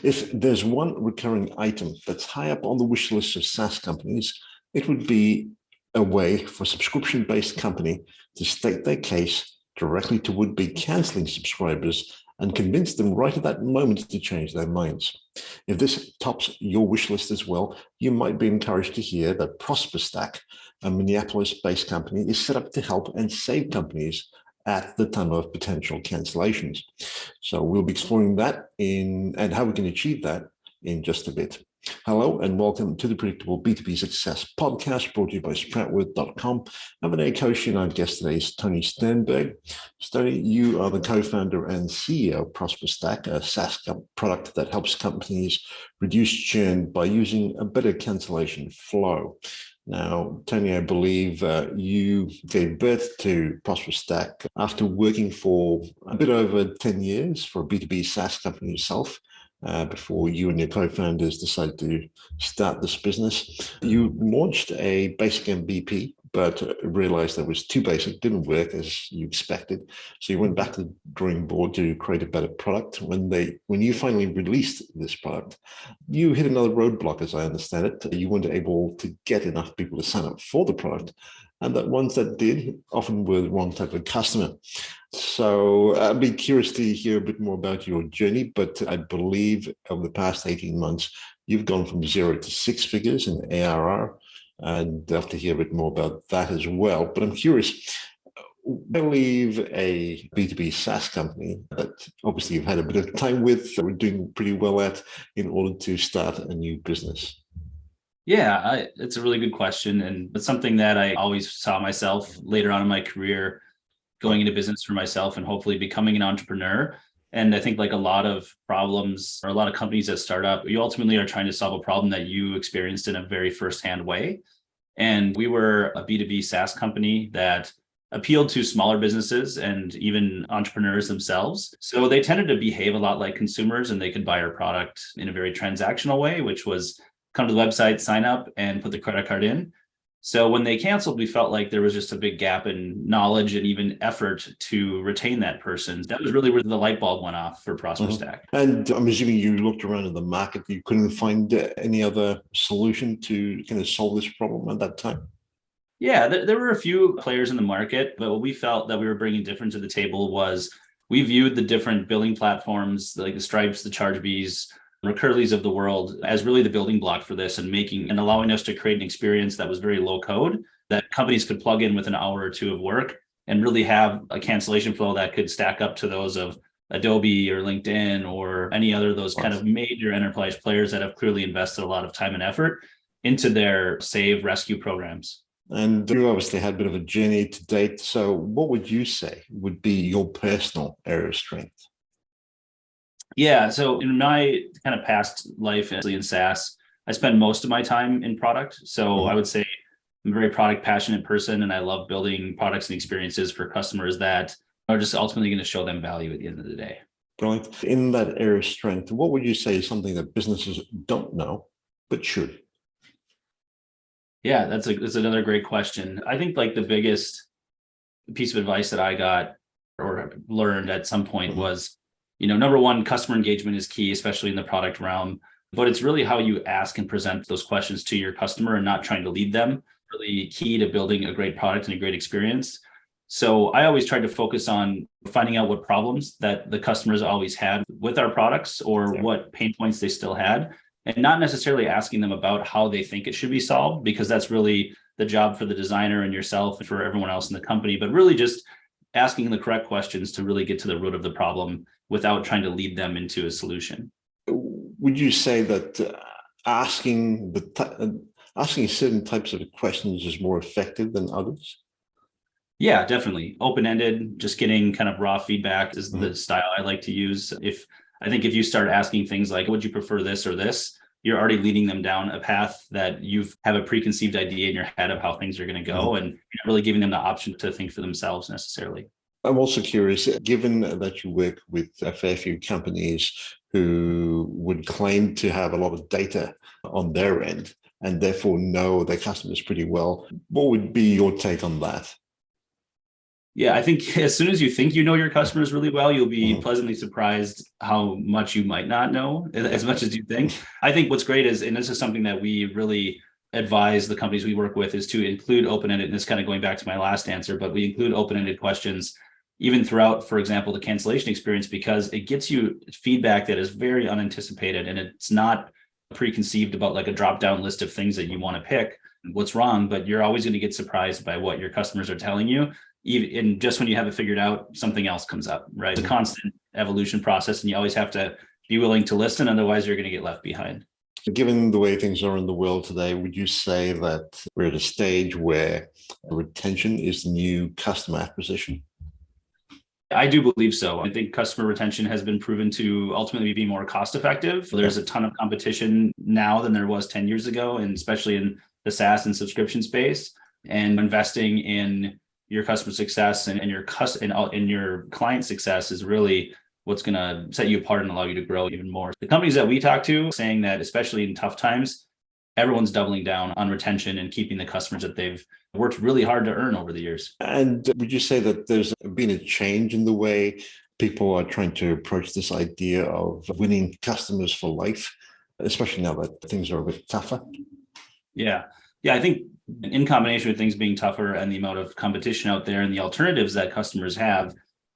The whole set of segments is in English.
If there's one recurring item that's high up on the wish list of SaaS companies, it would be a way for a subscription-based company to state their case directly to would-be canceling subscribers and convince them right at that moment to change their minds. If this tops your wish list as well, you might be encouraged to hear that ProsperStack, a Minneapolis-based company, is set up to help and save companies at the time of potential cancellations. So we'll be exploring that and how we can achieve that in just a bit. Hello and welcome to the Predictable B2B Success podcast brought to you by Sproutword.com. I'm an coach and our guest today is Tony Sternberg. Tony, you are the co-founder and CEO of ProsperStack, a SaaS product that helps companies reduce churn by using a better cancellation flow. Now, Tony, I believe you gave birth to ProsperStack after working for a bit over 10 years for a B2B SaaS company yourself. Before you and your co-founders decided to start this business. You launched a basic MVP, but realized that was too basic, didn't work as you expected. So you went back to the drawing board to create a better product. When you finally released this product, you hit another roadblock, as I understand it. You weren't able to get enough people to sign up for the product. And the ones that did often were the wrong type of customer. So I'd be curious to hear a bit more about your journey, but I believe over the past 18 months, you've gone from 0 to 6 figures in ARR. And I'd love to hear a bit more about that as well. But I'm curious, I leave a B2B SaaS company that obviously you've had a bit of time with, that we're doing pretty well at in order to start a new business. Yeah, it's a really good question. And it's something that I always saw myself later on in my career going into business for myself and hopefully becoming an entrepreneur. And I think like a lot of problems or a lot of companies that start up, you ultimately are trying to solve a problem that you experienced in a very firsthand way. And we were a B2B SaaS company that appealed to smaller businesses and even entrepreneurs themselves. So they tended to behave a lot like consumers and they could buy our product in a very transactional way, which was come to the website, sign up, and put the credit card in. So when they canceled, we felt like there was just a big gap in knowledge and even effort to retain that person. That was really where the light bulb went off for ProsperStack. And I'm assuming you looked around in the market, you couldn't find any other solution to kind of solve this problem at that time? Yeah, there were a few players in the market, but what we felt that we were bringing different to the table was we viewed the different billing platforms, like the Stripes, the ChargeBees, Recurly's of the world as really the building block for this and allowing us to create an experience that was very low code that companies could plug in with an hour or two of work and really have a cancellation flow that could stack up to those of Adobe or LinkedIn or any other of those kind of major enterprise players that have clearly invested a lot of time and effort into their save rescue programs. And you obviously had a bit of a journey to date. So what would you say would be your personal area of strength? Yeah, so in my kind of past life in SaaS, I spend most of my time in product. So I would say I'm a very product passionate person and I love building products and experiences for customers that are just ultimately going to show them value at the end of the day. Brilliant. In that area of strength, what would you say is something that businesses don't know, but should? Yeah, that's another great question. I think like the biggest piece of advice that I got or learned at some point was, number one, customer engagement is key, especially in the product realm, but it's really how you ask and present those questions to your customer and not trying to lead them. Really key to building a great product and a great experience. So I always tried to focus on finding out what problems that the customers always had with our products or what pain points they still had, and not necessarily asking them about how they think it should be solved, because that's really the job for the designer and yourself and for everyone else in the company, but really just asking the correct questions to really get to the root of the problem without trying to lead them into a solution. Would you say that asking certain types of questions is more effective than others? Yeah, definitely. Open-ended, just getting kind of raw feedback is the style I like to use. I think if you start asking things like, would you prefer this or this? You're already leading them down a path that you have a preconceived idea in your head of how things are going to go, and you're not really giving them the option to think for themselves necessarily. I'm also curious, given that you work with a fair few companies who would claim to have a lot of data on their end and therefore know their customers pretty well, what would be your take on that? Yeah, I think as soon as you think you know your customers really well, you'll be Mhm. pleasantly surprised how much you might not know as much as you think. I think what's great is, and this is something that we really advise the companies we work with, is to include open-ended, and this kind of going back to my last answer, but we include open-ended questions even throughout, for example, the cancellation experience, because it gets you feedback that is very unanticipated and it's not preconceived about like a drop-down list of things that you want to pick what's wrong, but you're always going to get surprised by what your customers are telling you. Even and just when you have it figured out, something else comes up, right? It's a constant evolution process, and you always have to be willing to listen, otherwise you're going to get left behind. Given the way things are in the world today, would you say that we're at a stage where retention is the new customer acquisition? I do believe so. I think customer retention has been proven to ultimately be more cost effective. There's a ton of competition now than there was 10 years ago, and especially in the SaaS and subscription space. And investing in your customer success and your client success is really what's going to set you apart and allow you to grow even more. The companies that we talk to saying that, especially in tough times, everyone's doubling down on retention and keeping the customers that they've worked really hard to earn over the years. And would you say that there's been a change in the way people are trying to approach this idea of winning customers for life, especially now that things are a bit tougher? Yeah. Yeah. I think in combination with things being tougher and the amount of competition out there and the alternatives that customers have,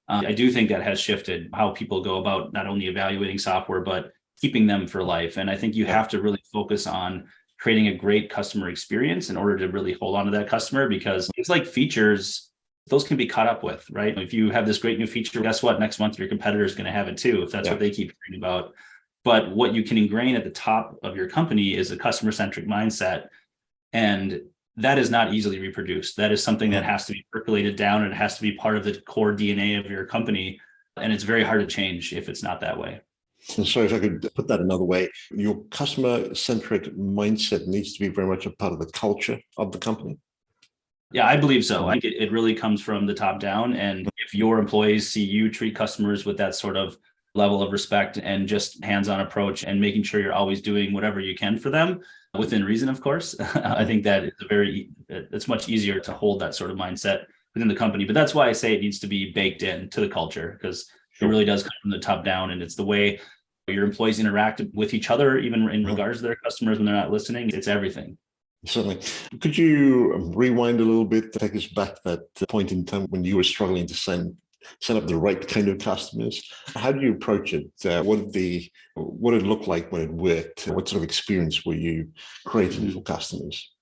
I do think that has shifted how people go about not only evaluating software, but keeping them for life. And I think you have to really focus on creating a great customer experience in order to really hold on to that customer, because it's like features, those can be caught up with, right? If you have this great new feature, guess what? Next month, your competitor is going to have it too, if that's what they keep hearing about. But what you can ingrain at the top of your company is a customer-centric mindset. And that is not easily reproduced. That is something that has to be percolated down, and it has to be part of the core DNA of your company. And it's very hard to change if it's not that way. And so if I could put that another way, your customer-centric mindset needs to be very much a part of the culture of the company. Yeah, I believe so. I think it really comes from the top down. And if your employees see you treat customers with that sort of level of respect and just hands-on approach and making sure you're always doing whatever you can for them, within reason, of course, I think that is it's much easier to hold that sort of mindset within the company. But that's why I say it needs to be baked into the culture, because it really does come from the top down, and it's the way your employees interact with each other, even in regards to their customers when they're not listening. It's everything. Certainly. Could you rewind a little bit, take us back to that point in time when you were struggling to set up the right kind of customers? How do you approach it? What did it look like when it worked? What sort of experience were you creating for customers?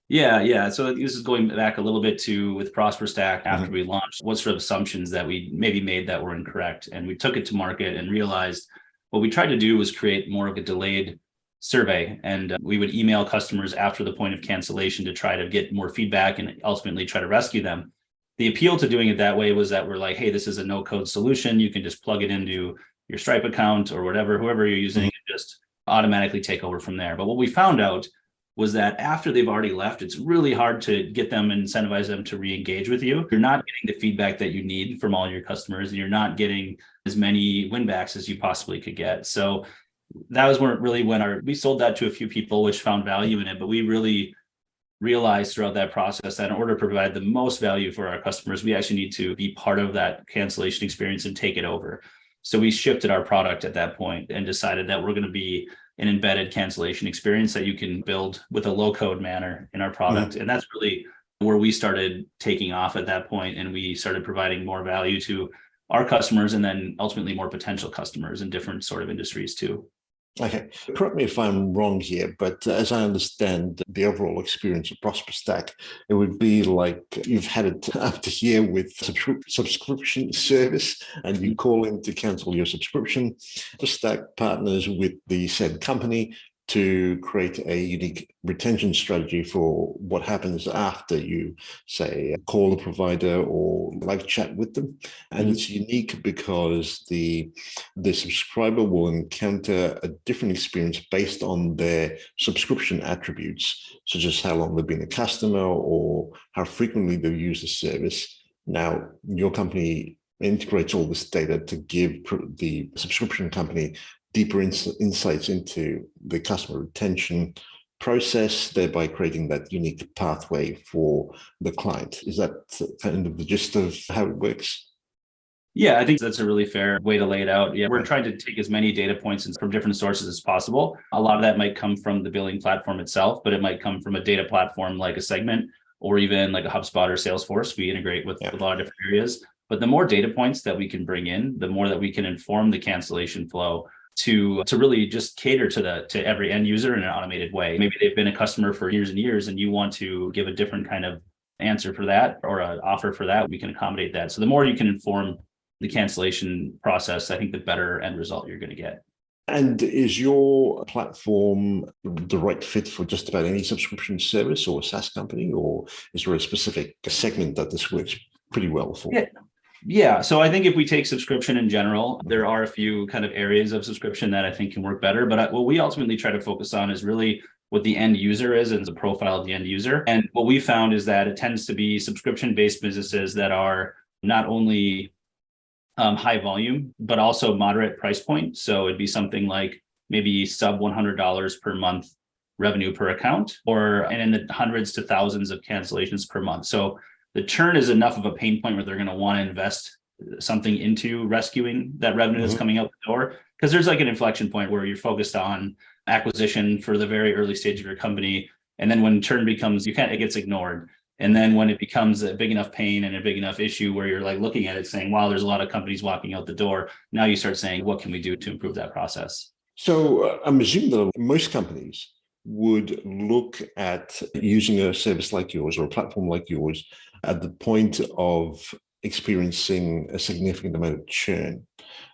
Yeah. So this is going back a little bit to with ProsperStack after we launched, what sort of assumptions that we maybe made that were incorrect. And we took it to market and realized what we tried to do was create more of a delayed survey. And we would email customers after the point of cancellation to try to get more feedback and ultimately try to rescue them. The appeal to doing it that way was that we're like, hey, this is a no-code solution. You can just plug it into your Stripe account or whoever you're using, and just automatically take over from there. But what we found out was that after they've already left, it's really hard to get them and incentivize them to re-engage with you. You're not getting the feedback that you need from all your customers, and you're not getting as many win-backs as you possibly could get. So that was when we sold that to a few people, which found value in it, but we really realized throughout that process that in order to provide the most value for our customers, we actually need to be part of that cancellation experience and take it over. So we shifted our product at that point and decided that we're going to be an embedded cancellation experience that you can build with a low-code manner in our product. And that's really where we started taking off at that point, and we started providing more value to our customers and then ultimately more potential customers in different sort of industries too. Okay, correct me if I'm wrong here, but as I understand the overall experience of ProsperStack, it would be like you've had it up to here with subscription service, and you call in to cancel your subscription. ProsperStack partners with the said company to create a unique retention strategy for what happens after you, say, call the provider or live chat with them. And it's unique because the subscriber will encounter a different experience based on their subscription attributes, such as how long they've been a customer or how frequently they've used the service. Now, your company integrates all this data to give the subscription company deeper insights into the customer retention, process, thereby creating that unique pathway for the client. Is that kind of the gist of how it works? Yeah, I think that's a really fair way to lay it out. Yeah, we're trying to take as many data points from different sources as possible. A lot of that might come from the billing platform itself, but it might come from a data platform like a Segment or even like a HubSpot or Salesforce. We integrate with a lot of different areas. But the more data points that we can bring in, the more that we can inform the cancellation flow to really just cater to every end user in an automated way. Maybe they've been a customer for years and years, and you want to give a different kind of answer for that or an offer for that. We can accommodate that. So the more you can inform the cancellation process, I think the better end result you're going to get. And is your platform the right fit for just about any subscription service or SaaS company, or is there a specific segment that this works pretty well for? Yeah. So I think if we take subscription in general, there are a few kind of areas of subscription that I think can work better. But what we ultimately try to focus on is really what the end user is and the profile of the end user. And what we found is that it tends to be subscription-based businesses that are not only high volume, but also moderate price point. So it'd be something like maybe sub $100 per month revenue per account, and in the hundreds to thousands of cancellations per month. So the churn is enough of a pain point where they're going to want to invest something into rescuing that revenue that's coming out the door. Because there's like an inflection point where you're focused on acquisition for the very early stage of your company. And then when churn becomes, it gets ignored. And then when it becomes a big enough pain and a big enough issue where you're like looking at it saying, wow, there's a lot of companies walking out the door. Now you start saying, what can we do to improve that process? So I'm assuming that most companies would look at using a service like yours or a platform like yours at the point of experiencing a significant amount of churn.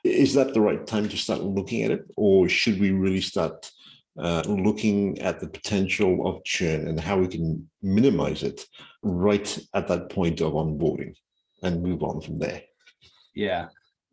Is that the right time to start looking at it, or should we really start looking at the potential of churn and how we can minimize it right at that point of onboarding and move on from there? Yeah.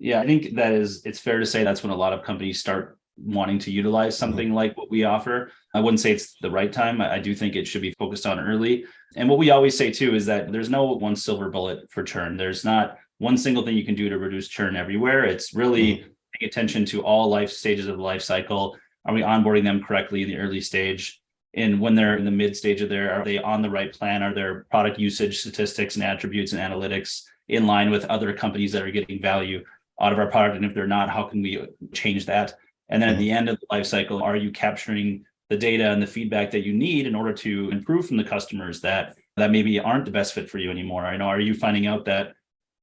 I think it's fair to say that's when a lot of companies start wanting to utilize something like what we offer. I wouldn't say it's the right time. I do think it should be focused on early. And what we always say too is that there's no one silver bullet for churn. There's not one single thing you can do to reduce churn everywhere. It's really paying attention to all life stages of the life cycle. Are we onboarding them correctly in the early stage? And when they're in the mid stage of are they on the right plan? Are their product usage statistics and attributes and analytics in line with other companies that are getting value out of our product? And if they're not, how can we change that? And then at the end of the life cycle, are you capturing the data and the feedback that you need in order to improve from the customers that maybe aren't the best fit for you anymore? Are you finding out that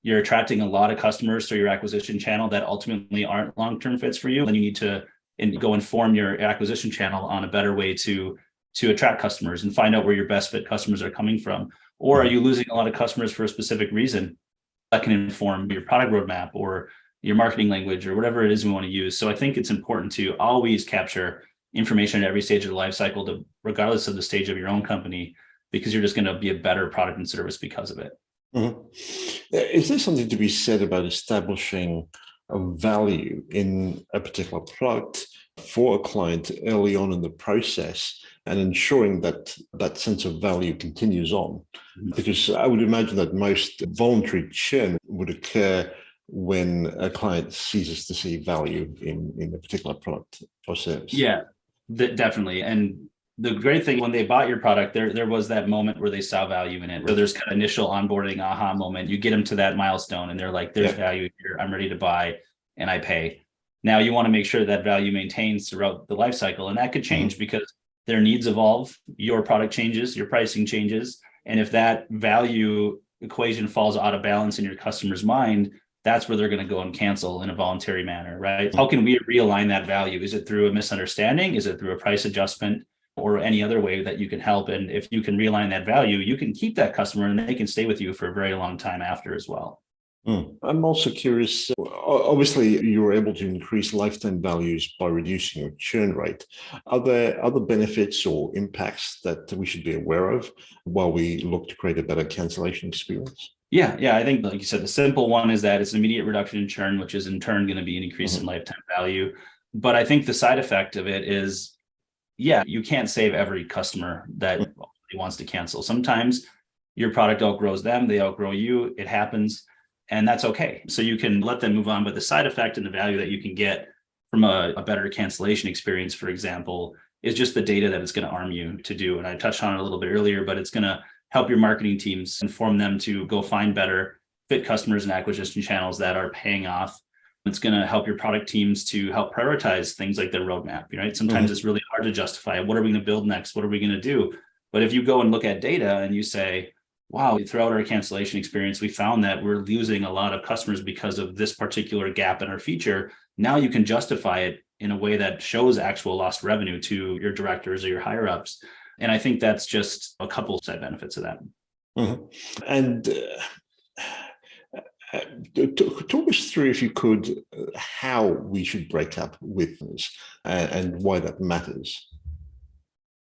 you're attracting a lot of customers through your acquisition channel that ultimately aren't long-term fits for you? Then you need to go inform your acquisition channel on a better way to attract customers and find out where your best fit customers are coming from. Or are you losing a lot of customers for a specific reason? That can inform your product roadmap or your marketing language or whatever it is we want to use. So I think it's important to always capture information at every stage of the life cycle, regardless of the stage of your own company, because you're just going to be a better product and service because of it. Is there something to be said about establishing a value in a particular product for a client early on in the process and ensuring that that sense of value continues on? Because I would imagine that most voluntary churn would occur when a client ceases to see value in a particular product or service. Yeah, definitely. And the great thing, when they bought your product, there was that moment where they saw value in it. So there's kind of initial onboarding aha moment. You get them to that milestone and they're like, there's value here. I'm ready to buy and I pay. Now you want to make sure that value maintains throughout the life cycle. And that could change because their needs evolve, your product changes, your pricing changes. And if that value equation falls out of balance in your customer's mind, that's where they're going to go and cancel in a voluntary manner, right? How can we realign that value? Is it through a misunderstanding? Is it through a price adjustment or any other way that you can help? And if you can realign that value, you can keep that customer and they can stay with you for a very long time after as well. I'm also curious, obviously you were able to increase lifetime values by reducing your churn rate. Are there other benefits or impacts that we should be aware of while we look to create a better cancellation experience? Yeah. I think, like you said, the simple one is that it's an immediate reduction in churn, which is in turn going to be an increase in lifetime value. But I think the side effect of it is, you can't save every customer that wants to cancel. Sometimes your product outgrows them, they outgrow you, it happens. And that's okay. So you can let them move on. But the side effect and the value that you can get from a better cancellation experience, for example, is just the data that it's going to arm you to do. And I touched on it a little bit earlier, but it's going to help your marketing teams, inform them to go find better fit customers and acquisition channels that are paying off. It's going to help your product teams to help prioritize things like their roadmap, right? Sometimes it's really hard to justify, what are we going to build next? What are we going to do? But if you go and look at data and you say, wow, throughout our cancellation experience, we found that we're losing a lot of customers because of this particular gap in our feature. Now you can justify it in a way that shows actual lost revenue to your directors or your higher ups. And I think that's just a couple side benefits of that. And talk us through, if you could, how we should break up with this and why that matters.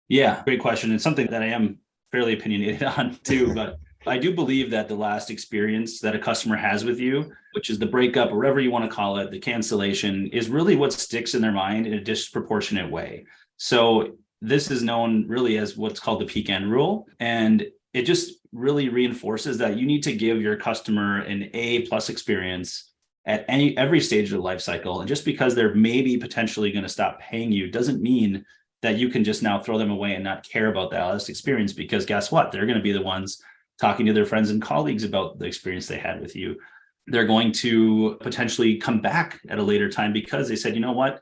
Yeah, great question. It's something that I am fairly opinionated on too, but I do believe that the last experience that a customer has with you, which is the breakup or whatever you want to call it, the cancellation, is really what sticks in their mind in a disproportionate way. So this is known really as what's called the peak end rule. And it just really reinforces that you need to give your customer an A+ experience at every stage of the life cycle. And just because they're maybe potentially going to stop paying you doesn't mean that you can just now throw them away and not care about that last experience, because guess what? They're going to be the ones talking to their friends and colleagues about the experience they had with you. They're going to potentially come back at a later time because they said, you know what?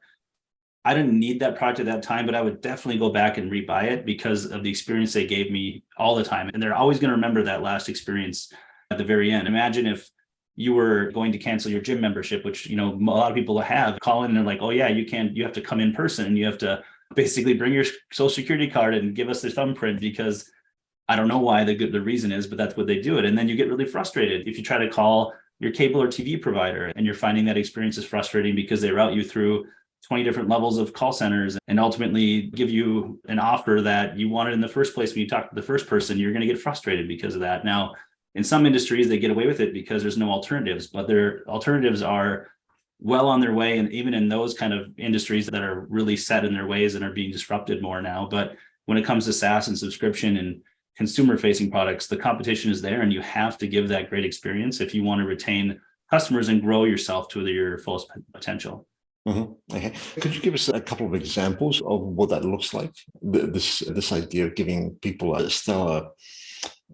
I didn't need that product at that time, but I would definitely go back and rebuy it because of the experience they gave me all the time. And they're always going to remember that last experience at the very end. Imagine if you were going to cancel your gym membership, which, a lot of people have, call in and they're like, oh yeah, you have to come in person and you have to basically bring your social security card and give us the thumbprint, because I don't know why the reason is, but that's what they do it. And then you get really frustrated if you try to call your cable or TV provider and you're finding that experience is frustrating because they route you through 20 different levels of call centers and ultimately give you an offer that you wanted in the first place. When you talk to the first person, you're going to get frustrated because of that. Now, in some industries, they get away with it because there's no alternatives, but their alternatives are well on their way. And even in those kind of industries that are really set in their ways and are being disrupted more now. But when it comes to SaaS and subscription and consumer facing products, the competition is there and you have to give that great experience if you want to retain customers and grow yourself to your fullest potential. Okay. Could you give us a couple of examples of what that looks like? This idea of giving people a stellar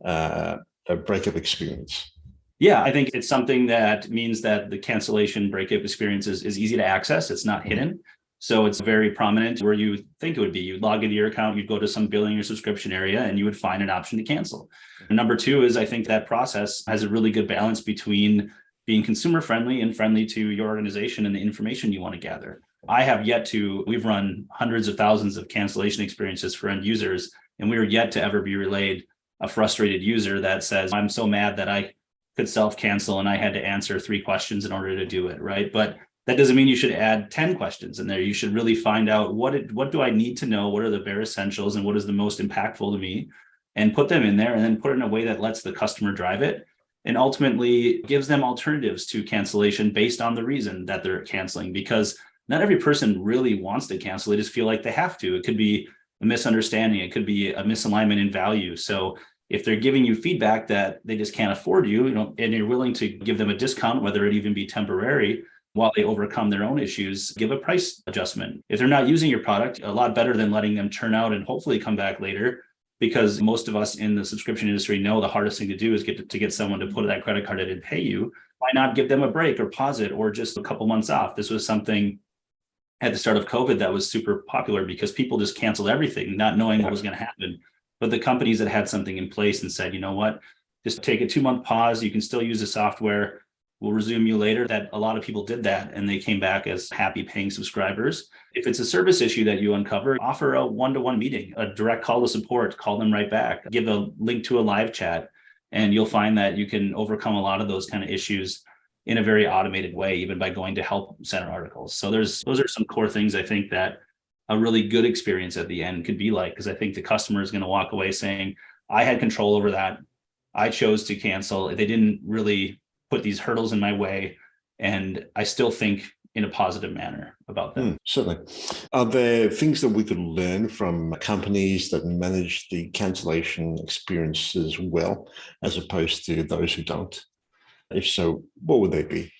breakup experience. Yeah, I think it's something that means that the cancellation breakup experience is easy to access. It's not hidden. So it's very prominent where you think it would be. You'd log into your account, you'd go to some billing or subscription area, and you would find an option to cancel. And number two is I think that process has a really good balance between being consumer friendly and friendly to your organization and the information you want to gather. We've run hundreds of thousands of cancellation experiences for end users, and we are yet to ever be relayed a frustrated user that says, I'm so mad that I could self-cancel and I had to answer 3 questions in order to do it, right? But that doesn't mean you should add 10 questions in there. You should really find out what do I need to know? What are the bare essentials and what is the most impactful to me? And put them in there and then put it in a way that lets the customer drive it and ultimately gives them alternatives to cancellation based on the reason that they're canceling, because not every person really wants to cancel. They just feel like they have to. It could be a misunderstanding. It could be a misalignment in value. So if they're giving you feedback that they just can't afford you, and you're willing to give them a discount, whether it even be temporary, while they overcome their own issues, give a price adjustment. If they're not using your product, a lot better than letting them churn out and hopefully come back later, because most of us in the subscription industry know the hardest thing to do is to get someone to put that credit card in and pay you. Why not give them a break or pause it or just a couple months off? This was something at the start of COVID that was super popular because people just canceled everything, not knowing what was going to happen. But the companies that had something in place and said, you know what, just take a 2-month pause. You can still use the software. We'll resume you later. That a lot of people did that and they came back as happy paying subscribers. If it's a service issue that you uncover, offer a 1-to-1 meeting, a direct call to support, call them right back, give a link to a live chat, and you'll find that you can overcome a lot of those kind of issues in a very automated way, even by going to help center articles. So those are some core things I think that a really good experience at the end could be like, because I think the customer is going to walk away saying, I had control over that. I chose to cancel. They didn't really put these hurdles in my way. And I still think in a positive manner about them. Certainly. Are there things that we could learn from companies that manage the cancellation experiences well, as opposed to those who don't? If so, what would they be?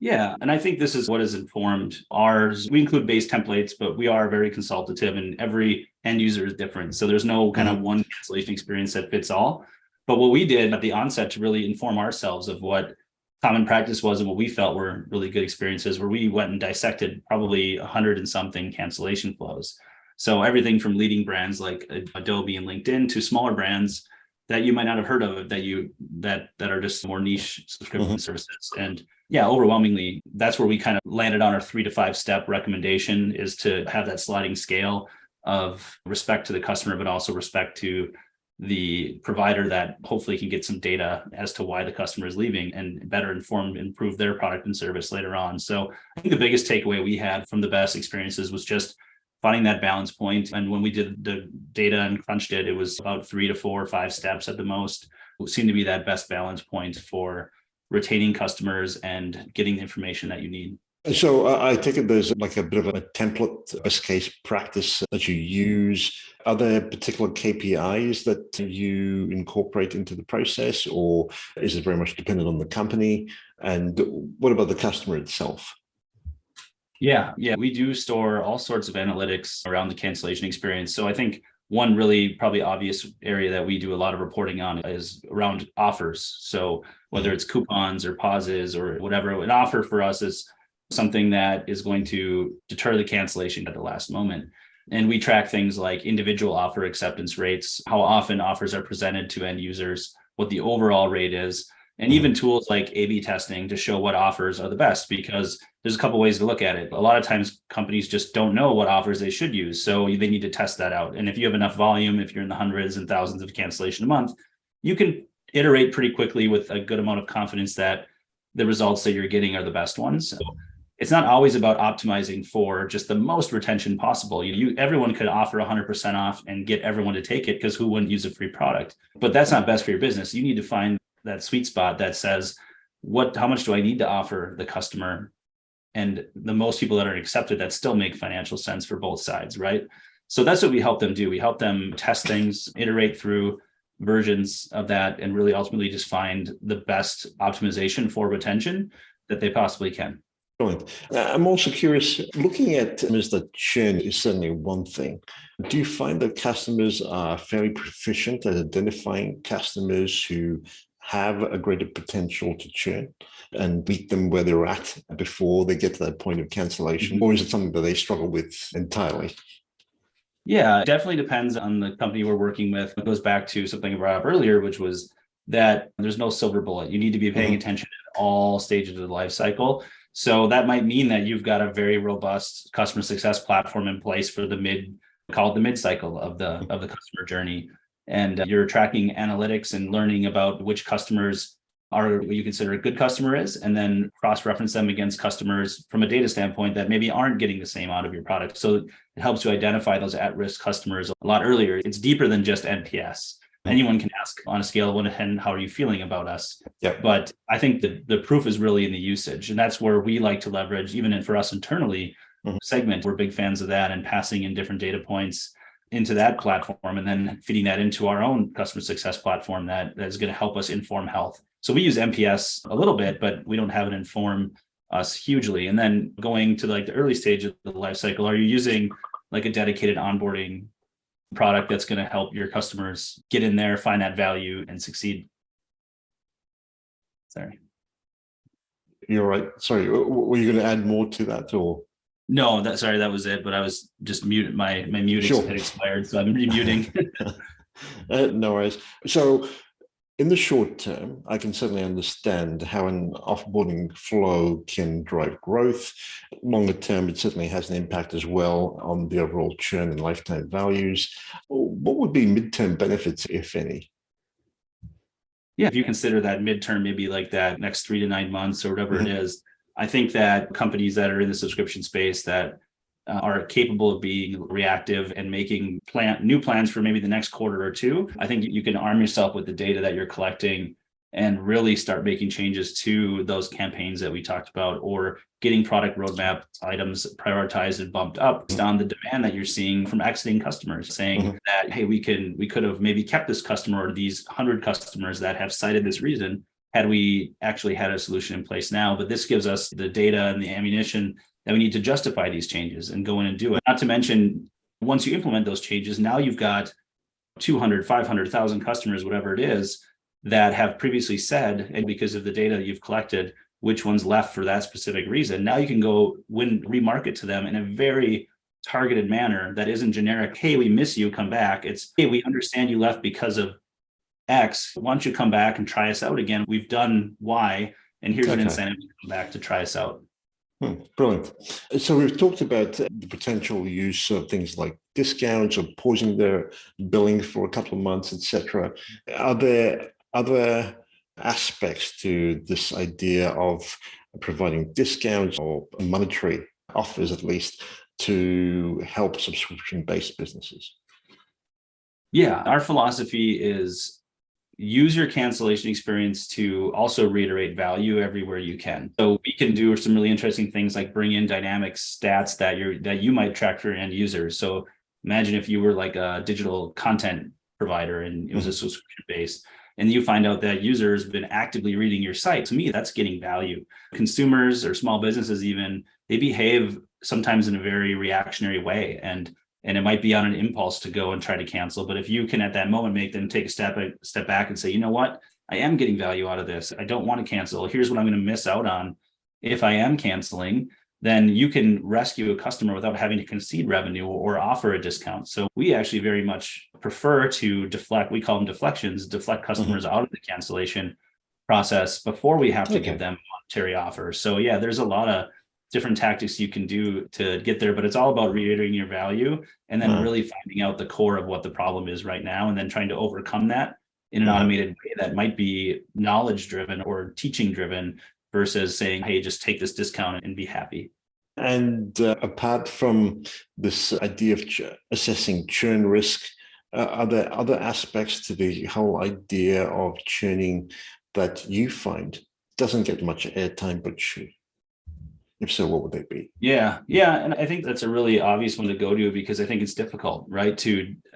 Yeah. And I think this is what has informed ours. We include base templates, but we are very consultative and every end user is different. So there's no kind of one cancellation experience that fits all. But what we did at the onset to really inform ourselves of what common practice was and what we felt were really good experiences, where we went and dissected probably 100 and something cancellation flows. So everything from leading brands like Adobe and LinkedIn to smaller brands that you might not have heard of that are just more niche subscription services. And yeah, overwhelmingly, that's where we kind of landed on our 3 to 5 step recommendation, is to have that sliding scale of respect to the customer, but also respect to the provider that hopefully can get some data as to why the customer is leaving and better improve their product and service later on. So I think the biggest takeaway we had from the best experiences was just finding that balance point. And when we did the data and crunched it, it was about 3 to 4 or 5 steps at the most. It seemed to be that best balance point for retaining customers and getting the information that you need. So I take it there's like a bit of a template, best case practice that you use. Are there particular KPIs that you incorporate into the process, or is it very much dependent on the company? And what about the customer itself? Yeah, we do store all sorts of analytics around the cancellation experience. So I think one really probably obvious area that we do a lot of reporting on is around offers. So whether it's coupons or pauses or whatever, an offer for us is something that is going to deter the cancellation at the last moment. And we track things like individual offer acceptance rates, how often offers are presented to end users, what the overall rate is, and even tools like A/B testing to show what offers are the best, because there's a couple ways to look at it. A lot of times companies just don't know what offers they should use. So they need to test that out. And if you have enough volume, if you're in the hundreds and thousands of cancellation a month, you can iterate pretty quickly with a good amount of confidence that the results that you're getting are the best ones. So it's not always about optimizing for just the most retention possible. Everyone could offer 100% off and get everyone to take it, because who wouldn't use a free product? But that's not best for your business. You need to find that sweet spot that says, how much do I need to offer the customer? And the most people that are accepted that still make financial sense for both sides, right? So that's what we help them do. We help them test things, iterate through versions of that, and really ultimately just find the best optimization for retention that they possibly can. Right. I'm also curious, looking at the churn is certainly one thing. Do you find that customers are fairly proficient at identifying customers who have a greater potential to churn and meet them where they're at before they get to that point of cancellation? Or is it something that they struggle with entirely? Yeah, it definitely depends on the company we're working with. It goes back to something I brought up earlier, which was that there's no silver bullet. You need to be paying attention at all stages of the life cycle. So that might mean that you've got a very robust customer success platform in place for call it the mid cycle of the customer journey. And you're tracking analytics and learning about which customers are what you consider a good customer is, and then cross-reference them against customers from a data standpoint that maybe aren't getting the same out of your product. So it helps you identify those at-risk customers a lot earlier. It's deeper than just NPS. Anyone can ask on a scale of 1 to 10, how are you feeling about us? Yep. But I think the proof is really in the usage. And that's where we like to leverage, even for us internally, segment. We're big fans of that, and passing in different data points into that platform and then feeding that into our own customer success platform that is going to help us inform health. So we use NPS a little bit, but we don't have it inform us hugely. And then going to like the early stage of the life cycle, are you using like a dedicated onboarding product that's going to help your customers get in there, find that value, and succeed? Sorry. You're right. Sorry, were you going to add more to that, or? No, that was it. But I was just muted. My mute had expired, so I'm remuting. No worries. So in the short term, I can certainly understand how an offboarding flow can drive growth. Longer term, it certainly has an impact as well on the overall churn and lifetime values. What would be midterm benefits, if any? Yeah, if you consider that midterm, maybe like that next 3 to 9 months or whatever it is, I think that companies that are in the subscription space that are capable of being reactive and making new plans for maybe the next quarter or two, I think you can arm yourself with the data that you're collecting and really start making changes to those campaigns that we talked about, or getting product roadmap items prioritized and bumped up based on the demand that you're seeing from exiting customers, saying that, hey, we could have maybe kept this customer or these 100 customers that have cited this reason, had we actually had a solution in place now. But this gives us the data and the ammunition that we need to justify these changes and go in and do it. Not to mention, once you implement those changes, now you've got 200, 500,000 customers, whatever it is, that have previously said, and because of the data you've collected, which one's left for that specific reason. Now you can go remarket to them in a very targeted manner that isn't generic. Hey, we miss you, come back. It's, hey, we understand you left because of X. Why don't you come back and try us out again? We've done Y, and here's an incentive to come back to try us out. Brilliant. So we've talked about the potential use of things like discounts or pausing their billing for a couple of months, etc. Are there other aspects to this idea of providing discounts or monetary offers, at least, to help subscription-based businesses? Yeah, our philosophy is use your cancellation experience to also reiterate value everywhere you can. So we can do some really interesting things like bring in dynamic stats that you might track for your end users. So imagine if you were like a digital content provider and it was a subscription based, and you find out that users have been actively reading your site. To me, that's getting value. Consumers or small businesses even, they behave sometimes in a very reactionary way. And it might be on an impulse to go and try to cancel. But if you can at that moment make them take a step back and say, you know what, I am getting value out of this. I don't want to cancel. Here's what I'm going to miss out on if I am canceling. Then you can rescue a customer without having to concede revenue or offer a discount. So we actually very much prefer to deflect, we call them deflections, deflect customers out of the cancellation process before we have to give them monetary offers. So yeah, there's a lot of different tactics you can do to get there, but it's all about reiterating your value and then really finding out the core of what the problem is right now and then trying to overcome that in an automated way that might be knowledge driven or teaching driven versus saying, hey, just take this discount and be happy. And apart from this idea of assessing churn risk, are there other aspects to the whole idea of churning that you find doesn't get much airtime but should? If so, what would they be? Yeah. And I think that's a really obvious one to go to because I think it's difficult, right?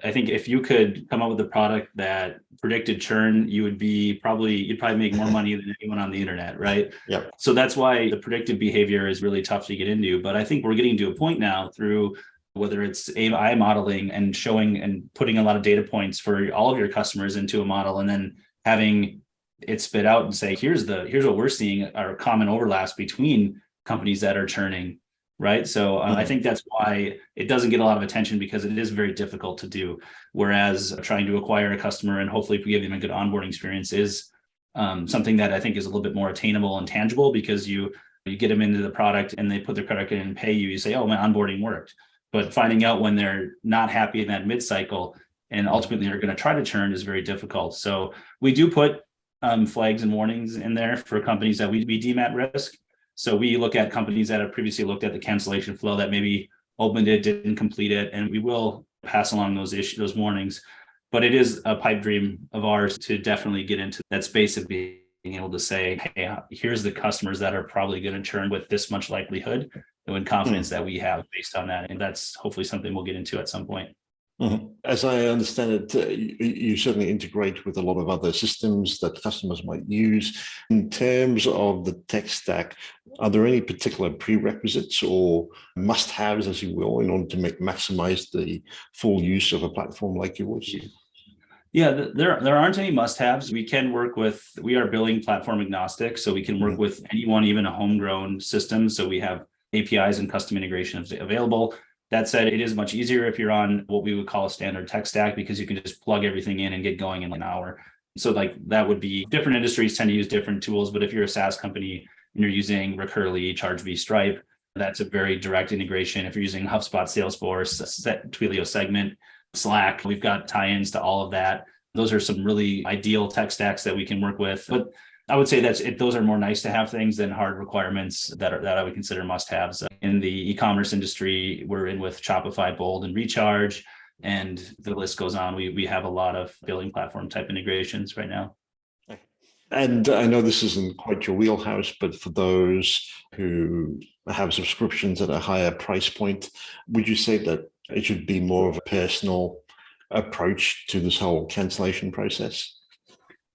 I think if you could come up with a product that predicted churn, you'd probably make more money than anyone on the internet, right? Yeah. So that's why the predictive behavior is really tough to get into. But I think we're getting to a point now through whether it's AI modeling and showing and putting a lot of data points for all of your customers into a model and then having it spit out and say, here's what we're seeing are common overlaps between companies that are churning, right? So I think that's why it doesn't get a lot of attention because it is very difficult to do. Whereas trying to acquire a customer and hopefully if we give them a good onboarding experience is something that I think is a little bit more attainable and tangible because you get them into the product and they put their credit card in and pay you. You say, oh, my onboarding worked. But finding out when they're not happy in that mid-cycle and ultimately are going to try to churn is very difficult. So we do put flags and warnings in there for companies that we deem at risk. So we look at companies that have previously looked at the cancellation flow that maybe opened it, didn't complete it, and we will pass along those warnings. But it is a pipe dream of ours to definitely get into that space of being able to say, hey, here's the customers that are probably going to churn with this much likelihood and confidence that we have based on that. And that's hopefully something we'll get into at some point. As I understand it, you certainly integrate with a lot of other systems that customers might use. In terms of the tech stack, are there any particular prerequisites or must-haves, as you will, in order to maximize the full use of a platform like yours? Yeah, there aren't any must-haves. We are billing platform agnostic, so we can work with anyone, even a homegrown system. So we have APIs and custom integrations available. That said, it is much easier if you're on what we would call a standard tech stack because you can just plug everything in and get going in an hour. So that would be different industries tend to use different tools. But if you're a SaaS company and you're using Recurly, ChargeBee, Stripe, that's a very direct integration. If you're using HubSpot, Salesforce, Twilio Segment, Slack, we've got tie-ins to all of that. Those are some really ideal tech stacks that we can work with. But I would say those are more nice to have things than hard requirements that I would consider must-haves. In the e-commerce industry, we're in with Shopify, Bold, and Recharge, and the list goes on. We have a lot of billing platform type integrations right now. And I know this isn't quite your wheelhouse, but for those who have subscriptions at a higher price point, would you say that it should be more of a personal approach to this whole cancellation process?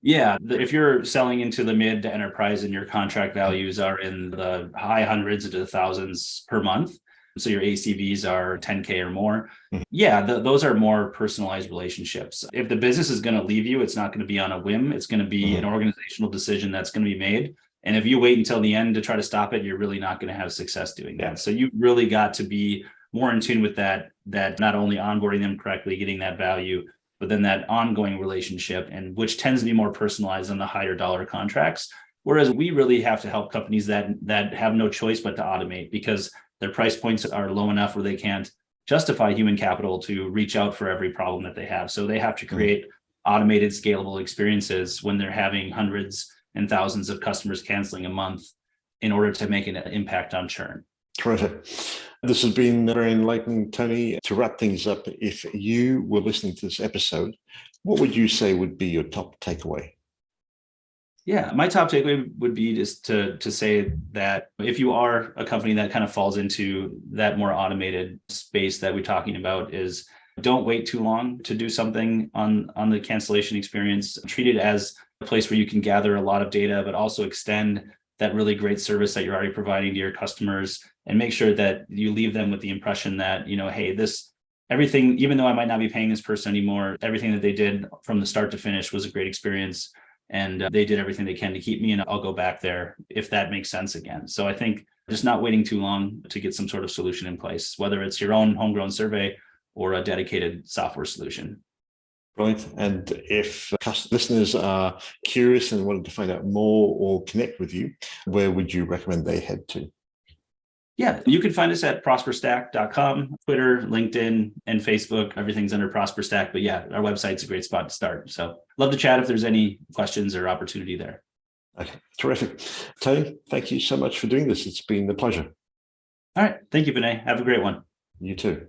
Yeah, if you're selling into the mid to enterprise and your contract values are in the high hundreds to the thousands per month, so your ACVs are 10K or more, yeah, those are more personalized relationships. If the business is going to leave you, it's not going to be on a whim. It's going to be an organizational decision that's going to be made. And if you wait until the end to try to stop it, you're really not going to have success doing that. So you really got to be more in tune with that not only onboarding them correctly, getting that value, but then that ongoing relationship, and which tends to be more personalized on the higher dollar contracts. Whereas we really have to help companies that have no choice but to automate, because their price points are low enough where they can't justify human capital to reach out for every problem that they have. So they have to create automated, scalable experiences when they're having hundreds and thousands of customers canceling a month in order to make an impact on churn. Terrific. This has been very enlightening, Tony. To wrap things up, if you were listening to this episode, what would you say would be your top takeaway? Yeah, my top takeaway would be just to say that if you are a company that kind of falls into that more automated space that we're talking about, is don't wait too long to do something on the cancellation experience. Treat it as a place where you can gather a lot of data, but also extend that really great service that you're already providing to your customers, and make sure that you leave them with the impression that, hey, everything, even though I might not be paying this person anymore, everything that they did from the start to finish was a great experience. And they did everything they can to keep me, and I'll go back there if that makes sense again. So I think just not waiting too long to get some sort of solution in place, whether it's your own homegrown survey or a dedicated software solution. Right. And if listeners are curious and wanted to find out more or connect with you, where would you recommend they head to? Yeah, you can find us at ProsperStack.com, Twitter, LinkedIn, and Facebook. Everything's under ProsperStack. But yeah, our website's a great spot to start. So love to chat if there's any questions or opportunity there. Okay, terrific. Tony, thank you so much for doing this. It's been a pleasure. All right. Thank you, Vinay. Have a great one. You too.